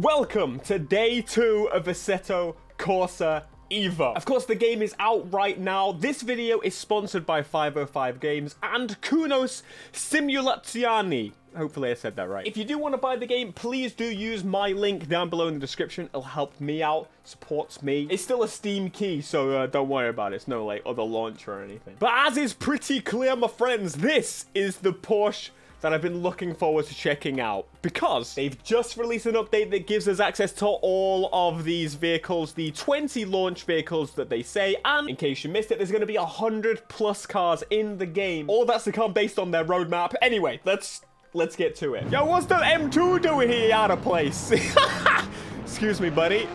Welcome to day 2 of Assetto Corsa Evo. Of course, the game is out right now. This video is sponsored by 505 Games and Kunos Simulazioni. Hopefully I said that right. If you do want to buy the game, please do use my link down below in the description. It'll help me out, supports me. It's still a Steam key, so don't worry about it. It's no like other launcher or anything. But as is pretty clear, my friends, this is the Porsche that I've been looking forward to checking out, because they've just released an update that gives us access to all of these vehicles, the 20 launch vehicles that they say, and in case you missed it, there's going to be 100+ cars in the game. All that's to come based on their roadmap. Anyway, let's get to it. Yo, what's the M2 doing here out of place? Excuse me, buddy.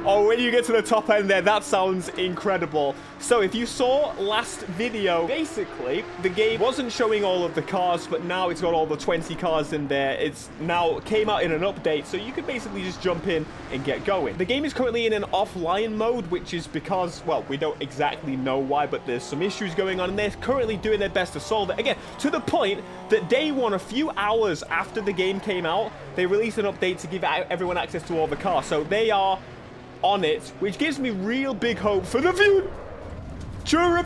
Oh, when you get to the top end there, that sounds incredible. So if you saw last video, basically, the game wasn't showing all of the cars, but now it's got all the 20 cars in there. It's now came out in an update, so you can basically just jump in and get going. The game is currently in an offline mode, which is because, well, we don't exactly know why, but there's some issues going on, and they're currently doing their best to solve it. Again, to the point that day one, a few hours after the game came out, they released an update to give everyone access to all the cars. So they are on it, which gives me real big hope for the future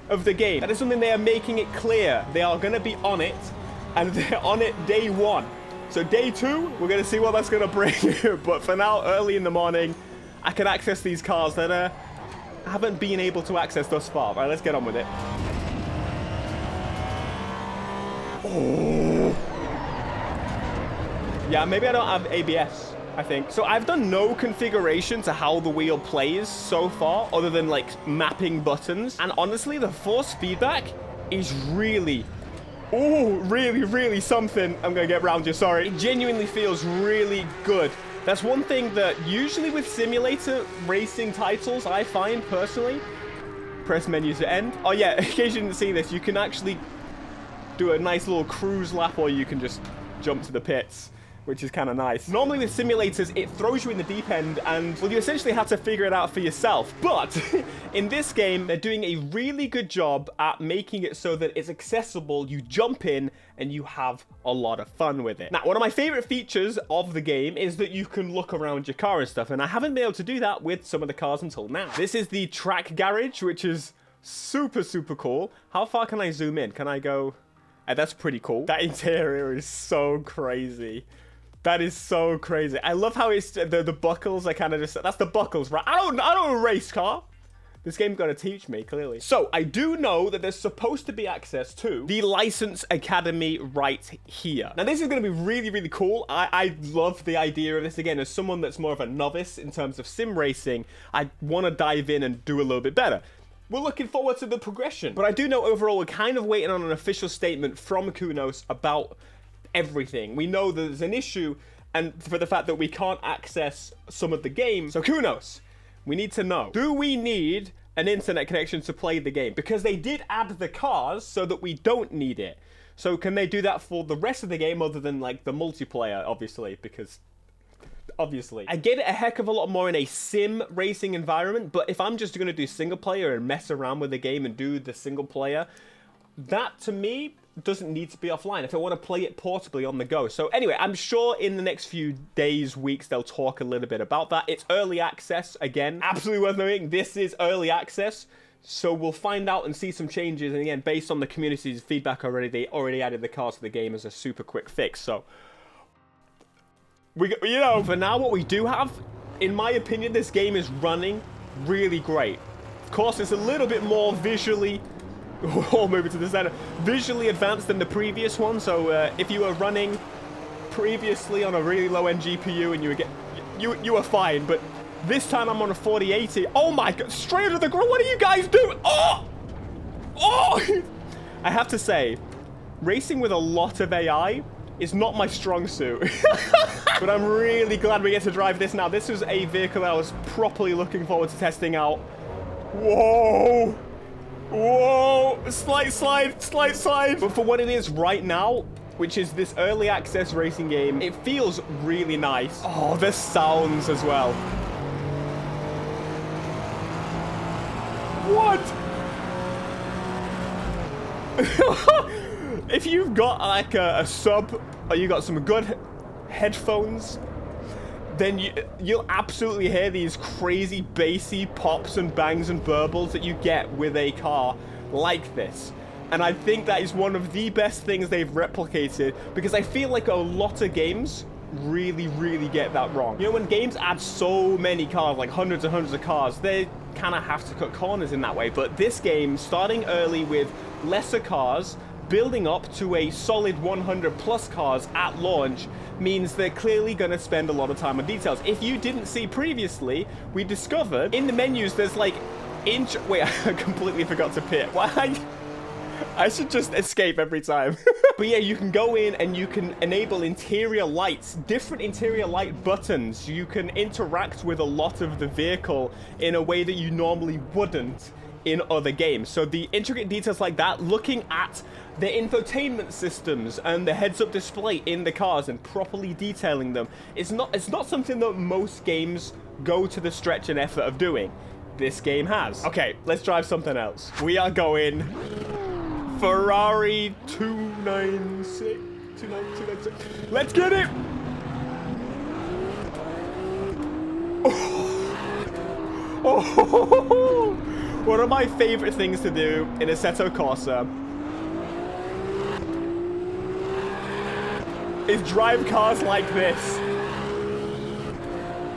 of the game. That is something they are making it clear. They are going to be on it, and they're on it day one. So day 2, we're going to see what that's going to bring. But for now, early in the morning, I can access these cars that I haven't been able to access thus far. All right, let's get on with it. Oh. Yeah, maybe I don't have ABS. I think. So I've done no configuration to how the wheel plays so far, other than like mapping buttons. And honestly, the force feedback is really something. I'm gonna get round you, sorry. It genuinely feels really good. That's one thing that usually with simulator racing titles, I find personally. Press menu to end. Oh yeah, in case you didn't see this, you can actually do a nice little cruise lap, or you can just jump to the pits, which is kind of nice. Normally with simulators, it throws you in the deep end, and, well, you essentially have to figure it out for yourself. But in this game, they're doing a really good job at making it so that it's accessible. You jump in, and you have a lot of fun with it. Now, one of my favorite features of the game is that you can look around your car and stuff, and I haven't been able to do that with some of the cars until now. This is the track garage, which is super cool. How far can I zoom in? Can I go? That's pretty cool. That interior is so crazy. That is so crazy. I love how it's the buckles are kind of just, that's the buckles, right? I don't race car. This game's gonna teach me, clearly. So I do know that there's supposed to be access to the License Academy right here. Now this is gonna be really cool. I love the idea of this. Again, as someone that's more of a novice in terms of sim racing, I wanna dive in and do a little bit better. We're looking forward to the progression. But I do know overall we're kind of waiting on an official statement from Kunos about everything. We know there's an issue, and for the fact that we can't access some of the game. So Kunos, we need to know, do we need an internet connection to play the game? Because they did add the cars so that we don't need it. So can they do that for the rest of the game, other than like the multiplayer, obviously, because obviously I get it a heck of a lot more in a sim racing environment, but if I'm just going to do single player and mess around with the game and do the single player, that to me doesn't need to be offline if I want to play it portably on the go. So anyway, I'm sure in the next few days, weeks, they'll talk a little bit about that. It's early access, again, absolutely worth noting. This is early access, so we'll find out and see some changes. And again, based on the community's feedback already, they already added the cars to the game as a super quick fix. So you know, for now, what we do have, in my opinion, this game is running really great. Of course, it's a little bit more visually, or maybe to the center, visually advanced than the previous one. So if you were running previously on a really low-end GPU and you were fine, but this time I'm on a 4080. Oh my god, straight under the ground. What are you guys doing? Oh! I have to say, racing with a lot of AI is not my strong suit. But I'm really glad we get to drive this now. This was a vehicle I was properly looking forward to testing out. Whoa! Whoa! Slight slide. But for what it is right now, which is this early access racing game, it feels really nice. Oh, the sounds as well. What? If you've got like a sub, or you got some good headphones, then you'll absolutely hear these crazy bassy pops and bangs and burbles that you get with a car like this. And I think that is one of the best things they've replicated, because I feel like a lot of games really get that wrong. You know, when games add so many cars, like hundreds and hundreds of cars, they kind of have to cut corners in that way. But this game, starting early with lesser cars, building up to a solid 100 plus cars at launch, means they're clearly going to spend a lot of time on details. If you didn't see previously, we discovered in the menus there's like wait, I completely forgot to pit. Why? I should just escape every time. But yeah, you can go in and you can enable interior lights, different interior light buttons. You can interact with a lot of the vehicle in a way that you normally wouldn't in other games. So the intricate details like that, looking at the infotainment systems and the heads-up display in the cars and properly detailing them, it's not something that most games go to the stretch and effort of doing. This game has. Okay, let's drive something else. We are going Ferrari 296. Let's get it. Oh. One of my favorite things to do in Assetto Corsa is drive cars like this.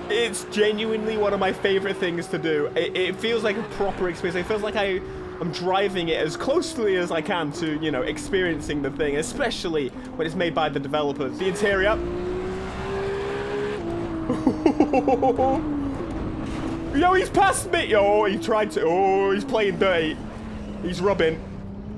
It's genuinely one of my favorite things to do. It feels like a proper experience. It feels like I'm driving it as closely as I can to, you know, experiencing the thing, especially when it's made by the developers. The interior. Yo, he's past me. Oh, he tried to. Oh, he's playing dirty. He's rubbing.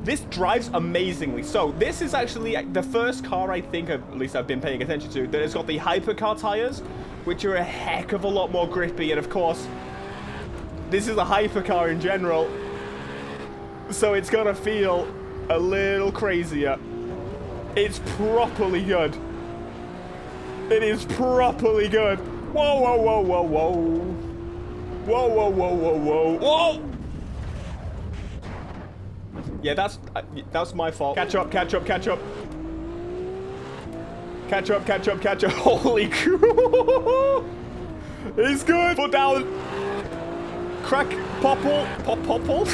This drives amazingly. So this is actually the first car I think, at least I've been paying attention to, that has got the hypercar tires, which are a heck of a lot more grippy. And of course, this is a hypercar in general, so it's gonna feel a little crazier. It's properly good. It is properly good. Whoa, whoa, whoa, whoa, whoa. Whoa, whoa, whoa, whoa, whoa, whoa! Yeah, that's my fault. Catch up, catch up, catch up. Catch up, catch up, catch up. Holy crap! It's good. Foot down. Crack, popple, popple.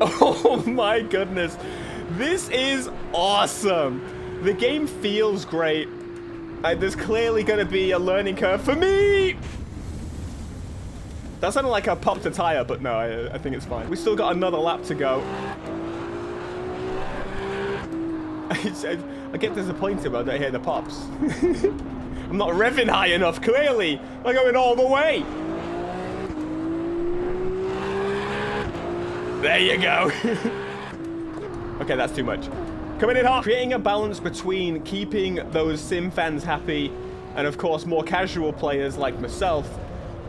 Oh my goodness. This is awesome. The game feels great. There's clearly going to be a learning curve for me. That sounded like I popped a tire, but no, I think it's fine. We still got another lap to go. I get disappointed when I don't hear the pops. I'm not revving high enough, clearly. I'm going all the way. There you go. Okay, that's too much. Coming in hot. Creating a balance between keeping those sim fans happy and, of course, more casual players like myself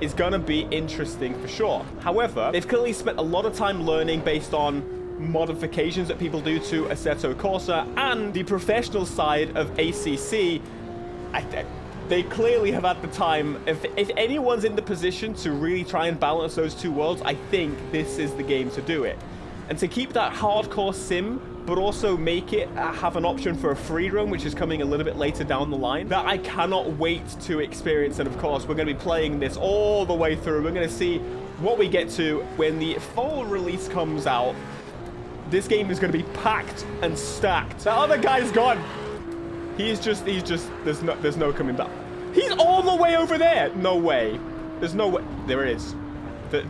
is gonna be interesting for sure. However, they've clearly spent a lot of time learning based on modifications that people do to Assetto Corsa and the professional side of ACC. They clearly have had the time. If anyone's in the position to really try and balance those two worlds, I think this is the game to do it. And to keep that hardcore sim, but also make it have an option for a free roam, which is coming a little bit later down the line, that I cannot wait to experience. And of course, we're going to be playing this all the way through. We're going to see what we get to when the full release comes out. This game is going to be packed and stacked. That other guy's gone. He's just, there's no coming back. He's all the way over there. No way. There's no way. There is.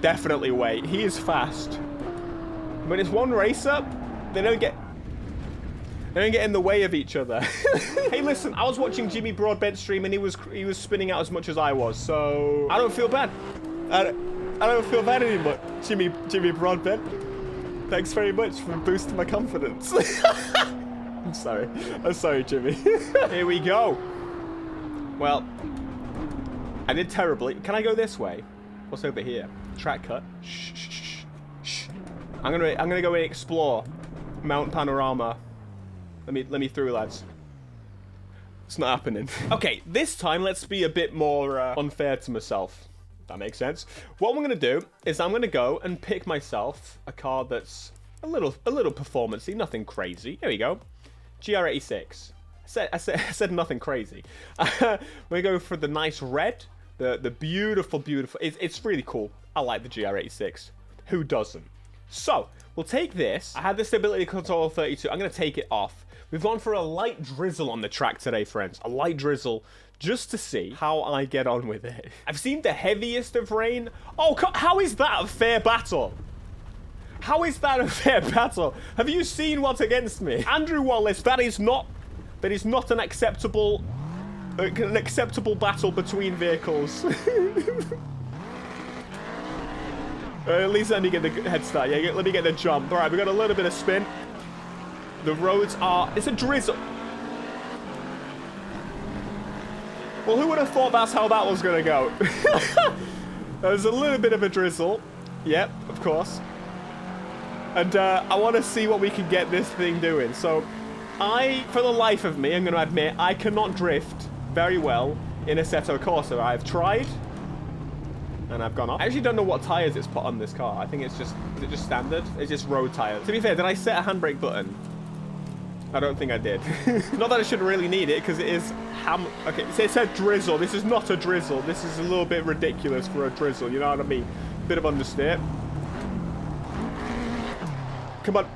Definitely a way. He is fast. When it's one race up, they don't get in the way of each other. Hey, listen, I was watching Jimmy Broadbent stream and he was spinning out as much as I was, so I don't feel bad. I don't feel bad anymore. Jimmy Broadbent, thanks very much for boosting my confidence. I'm sorry, Jimmy. Here we go. Well, I did terribly. Can I go this way? What's over here? Track cut. Shh, shh, shh, shh. I'm gonna go and explore Mount Panorama. Let me through, lads. It's not happening. Okay, this time let's be a bit more unfair to myself. That makes sense. What I'm going to do is I'm going to go and pick myself a car that's a little performance-y, nothing crazy. Here we go. GR86. I said nothing crazy. We go for the nice red, the beautiful. It's really cool. I like the GR86. Who doesn't? So we'll take this. I had the stability control 32. I'm going to take it off. We've gone for a light drizzle on the track today, friends. A light drizzle, just to see how I get on with it. I've seen the heaviest of rain. Oh, how is that a fair battle? How is that a fair battle? Have you seen what's against me? Andrew Wallace, that is not an acceptable battle between vehicles. At least let me get the head start. Yeah, let me get the jump. All right, we got a little bit of spin. The roads are... It's a drizzle. Well, who would have thought that's how that was going to go? There's a little bit of a drizzle. Yep, of course. And I want to see what we can get this thing doing. So, for the life of me, I'm going to admit, I cannot drift very well in Assetto Corsa. I've tried, and I've gone off. I actually don't know what tires it's put on this car. I think it's just... Is it just standard? It's just road tires. To be fair, did I set a handbrake button? I don't think I did. Not that I should really need it, because it is okay, so it said drizzle. This is not a drizzle. This is a little bit ridiculous for a drizzle. You know what I mean? Bit of understeer. Come on.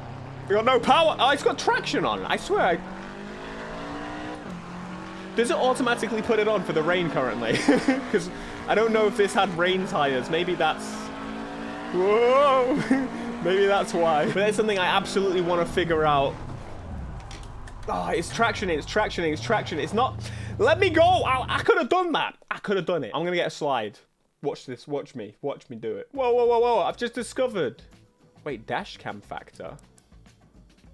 We got no power. Oh, it's got traction on. I swear. Does it automatically put it on for the rain currently? Because I don't know if this had rain tires. Maybe that's... Whoa. Maybe that's why. But that's something I absolutely want to figure out. Oh, it's tractioning, it's tractioning, it's tractioning. It's not... Let me go! I could have done that. I could have done it. I'm going to get a slide. Watch this. Watch me. Watch me do it. Whoa, whoa, whoa, whoa. I've just discovered... Wait, dash cam factor?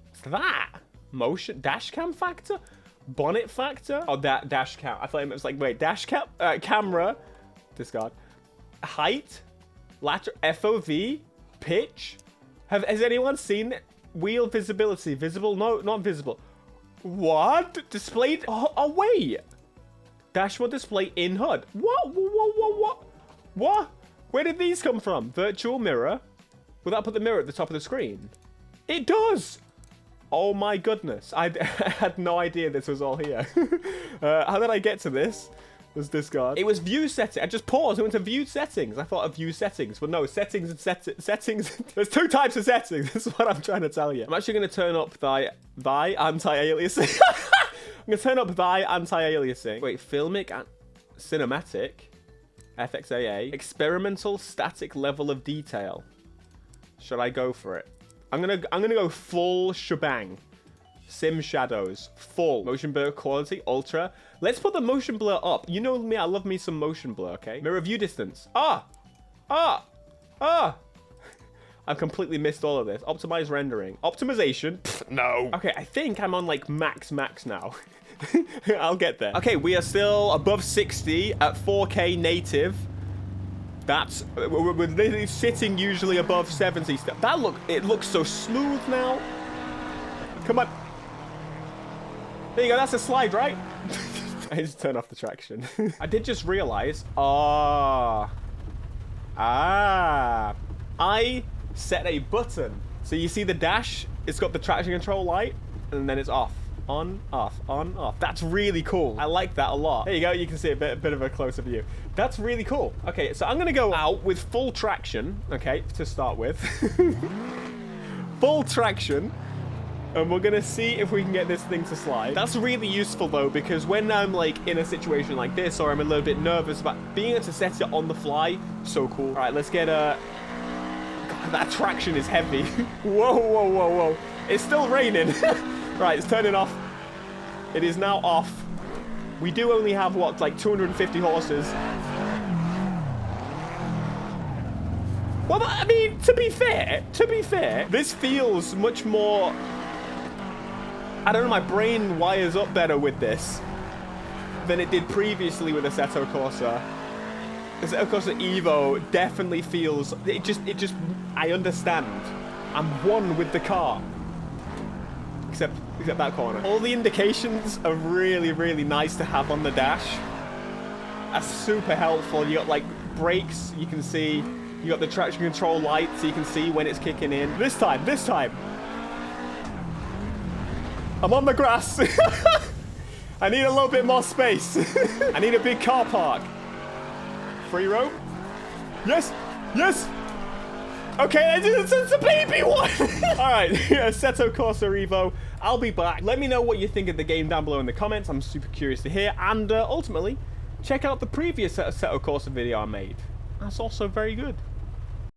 What's that? Motion... Dash cam factor? Bonnet factor? Oh, that dash cam. I thought it was like, wait, dash cam... camera. Discard. Height? Lateral... FOV? Pitch? Has anyone seen wheel visibility? Visible? No, not visible. What? Displayed? Oh, wait. Dashboard display in HUD. What? Where did these come from? Virtual mirror. Will that put the mirror at the top of the screen? It does. Oh my goodness. I had no idea this was all here. How did I get to this? Was discard. It was view setting. I just paused. I went to view settings. I thought of view settings. But no, settings and settings. There's two types of settings. This is what I'm trying to tell you. I'm actually going to turn up thy anti-aliasing. I'm going to turn up thy anti-aliasing. Wait, filmic and cinematic. FXAA. Experimental static level of detail. Should I go for it? I'm gonna go full shebang. Sim shadows, full. Motion blur quality, ultra. Let's put the motion blur up. You know me, I love me some motion blur, okay? Mirror view distance. I've completely missed all of this. Optimize rendering. Optimization. Pfft, no. Okay, I think I'm on like max now. I'll get there. Okay, we are still above 60 at 4K native. That's, we're literally sitting usually above 70. It looks so smooth now. Come on. There you go, that's a slide, right? I just turned off the traction. I did just realize, I set a button. So you see the dash, it's got the traction control light, and then it's off. On, off, on, off. That's really cool. I like that a lot. There you go, you can see a bit of a closer view. That's really cool. Okay, so I'm gonna go out with full traction, okay, to start with. Full traction. And we're gonna see if we can get this thing to slide. That's really useful though, because when I'm like in a situation like this, or I'm a little bit nervous about being able to set it on the fly, so cool. All right, let's get a... God, that traction is heavy. Whoa, whoa, whoa, whoa. It's still raining. Right, it's turning off. It is now off. We do only have, what, like 250 horses. Well, I mean, to be fair, this feels much more... I don't know, my brain wires up better with this than it did previously with Assetto Corsa. Assetto Corsa Evo definitely feels... It just... I understand. I'm one with the car. Except that corner. All the indications are really, really nice to have on the dash. That's super helpful. You got like brakes, you can see. You got the traction control light, so you can see when it's kicking in. This time. I'm on the grass. I need a little bit more space. I need a big car park. Free roam? Yes. Okay, it's a baby one. All right, Assetto Corsa Evo. I'll be back. Let me know what you think of the game down below in the comments. I'm super curious to hear. And ultimately, check out the previous Assetto Corsa video I made. That's also very good.